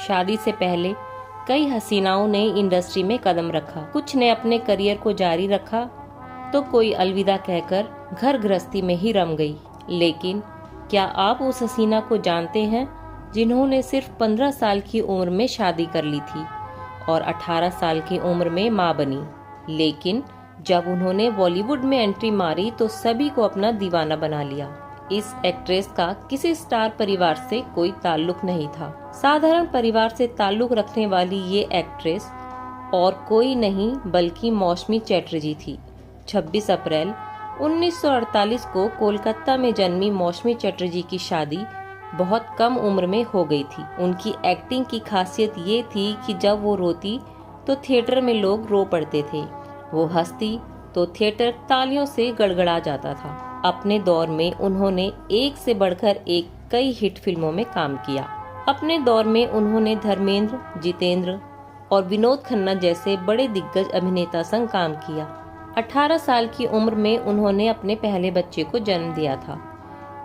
शादी से पहले कई हसीनाओं ने इंडस्ट्री में कदम रखा। कुछ ने अपने करियर को जारी रखा तो कोई अलविदा कहकर घर गृहस्थी में ही रम गई। लेकिन क्या आप उस हसीना को जानते हैं जिन्होंने सिर्फ 15 साल की उम्र में शादी कर ली थी और 18 साल की उम्र में मां बनी। लेकिन जब उन्होंने बॉलीवुड में एंट्री मारी तो सभी को अपना दीवाना बना लिया। इस एक्ट्रेस का किसी स्टार परिवार से कोई ताल्लुक नहीं था। साधारण परिवार से ताल्लुक रखने वाली ये एक्ट्रेस और कोई नहीं बल्कि मौसमी चटर्जी थी। 26 अप्रैल 1948 को कोलकाता में जन्मी मौसमी चटर्जी की शादी बहुत कम उम्र में हो गई थी। उनकी एक्टिंग की खासियत ये थी कि जब वो रोती तो थिएटर में लोग रो पड़ते थे, वो हंसती तो थिएटर तालियों से गड़गड़ा जाता था। अपने दौर में उन्होंने एक से बढ़कर एक कई हिट फिल्मों में काम किया। अपने दौर में उन्होंने धर्मेंद्र, जितेंद्र और विनोद खन्ना जैसे बड़े दिग्गज अभिनेता संग काम किया। 18 साल की उम्र में उन्होंने अपने पहले बच्चे को जन्म दिया था।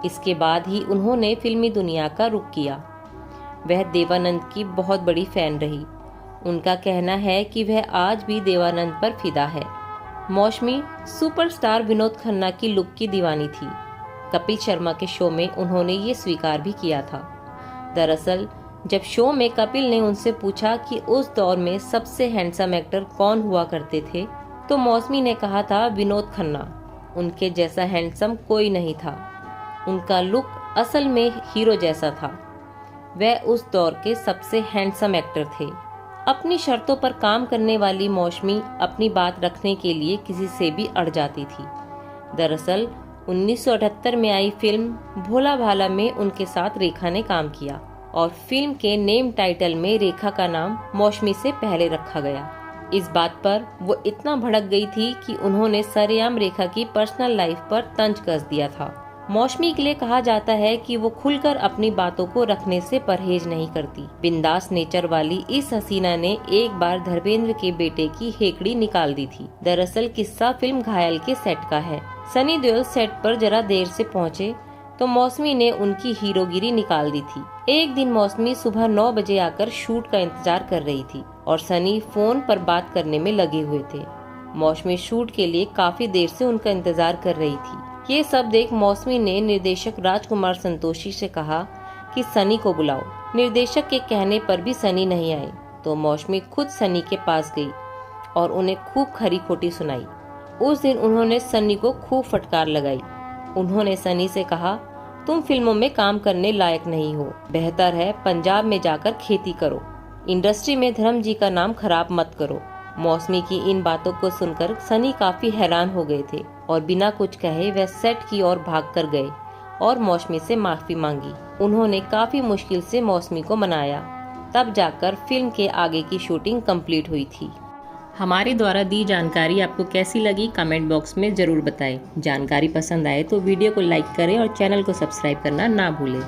इसके बाद ही उन्होंने फिल्मी दुनिया का रुख किया। वह देवानंद की बहुत बड़ी फैन रही। उनका कहना है कि वह आज भी देवानंद पर फिदा है। मौसमी सुपरस्टार विनोद खन्ना की लुक की दीवानी थी। कपिल शर्मा के शो में उन्होंने ये स्वीकार भी किया था। दरअसल जब शो में कपिल ने उनसे पूछा कि उस दौर में सबसे हैंडसम एक्टर कौन हुआ करते थे, तो मौसमी ने कहा था विनोद खन्ना। उनके जैसा हैंडसम कोई नहीं था। उनका लुक असल में हीरो जैसा था। वह उस दौर के सबसे हैंडसम एक्टर थे। अपनी शर्तों पर काम करने वाली मौसमी अपनी बात रखने के लिए किसी से भी अड़ जाती थी। दरअसल 1978 में आई फिल्म भोला भाला में उनके साथ रेखा ने काम किया और फिल्म के नेम टाइटल में रेखा का नाम मौसमी से पहले रखा गया। इस बात पर वो इतना भड़क गई थी कि उन्होंने सरेआम रेखा की पर्सनल लाइफ पर तंज कस दिया था। मौसमी के लिए कहा जाता है कि वो खुलकर अपनी बातों को रखने से परहेज नहीं करती। बिंदास नेचर वाली इस हसीना ने एक बार धर्मेंद्र के बेटे की हेकड़ी निकाल दी थी। दरअसल किस्सा फिल्म घायल के सेट का है। सनी देओल सेट पर जरा देर से पहुंचे तो मौसमी ने उनकी हीरोगिरी निकाल दी थी। एक दिन मौसमी सुबह 9 बजे आकर शूट का इंतजार कर रही थी और सनी फोन पर बात करने में लगे हुए थे। मौसमी शूट के लिए काफी देर से उनका इंतजार कर रही थी। ये सब देख मौसमी ने निर्देशक राजकुमार संतोषी से कहा कि सनी को बुलाओ। निर्देशक के कहने पर भी सनी नहीं आए तो मौसमी खुद सनी के पास गई और उन्हें खूब खरी खोटी सुनाई। उस दिन उन्होंने सनी को खूब फटकार लगाई। उन्होंने सनी से कहा, तुम फिल्मों में काम करने लायक नहीं हो, बेहतर है पंजाब में जाकर खेती करो, इंडस्ट्री में धर्म जी का नाम खराब मत करो। मौसमी की इन बातों को सुनकर सनी काफी हैरान हो गए थे और बिना कुछ कहे वह सेट की ओर भाग कर गए और मौसमी से माफी मांगी। उन्होंने काफी मुश्किल से मौसमी को मनाया, तब जाकर फिल्म के आगे की शूटिंग कंप्लीट हुई थी। हमारे द्वारा दी जानकारी आपको कैसी लगी कमेंट बॉक्स में जरूर बताएं। जानकारी पसंद आए तो वीडियो को लाइक करें और चैनल को सब्सक्राइब करना ना भूलें।